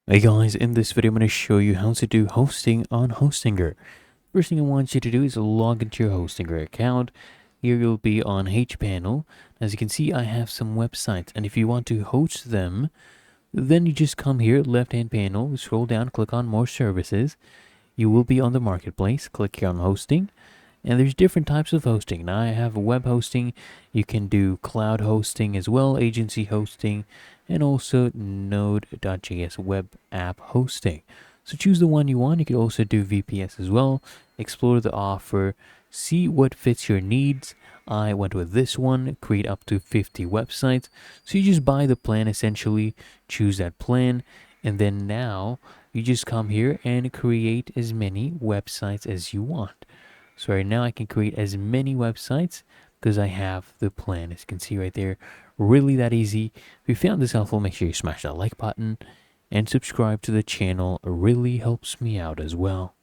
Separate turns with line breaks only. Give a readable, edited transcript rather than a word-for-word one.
Hey guys, in this video I'm going to show you how to do hosting on Hostinger. First thing I want you to do is log into your Hostinger account. Here you'll be on HPanel. As you can see, I have some websites, and if you want to host them, then you just come here, left hand panel, scroll down, click on more services. You will be on the marketplace, click here on hosting. And there's different types of hosting. Now I have web hosting. You can do cloud hosting as well, agency hosting, and also Node.js web app hosting. So choose the one you want. You could also do VPS as well. Explore the offer, see what fits your needs. I went with this one, create up to 50 websites. So you just buy the plan essentially, choose that plan, and then now you just come here and create as many websites as you want. So right now I can create as many websites because I have the plan. As you can see right there, really that easy. If you found this helpful, make sure you smash that like button and subscribe to the channel. It really helps me out as well.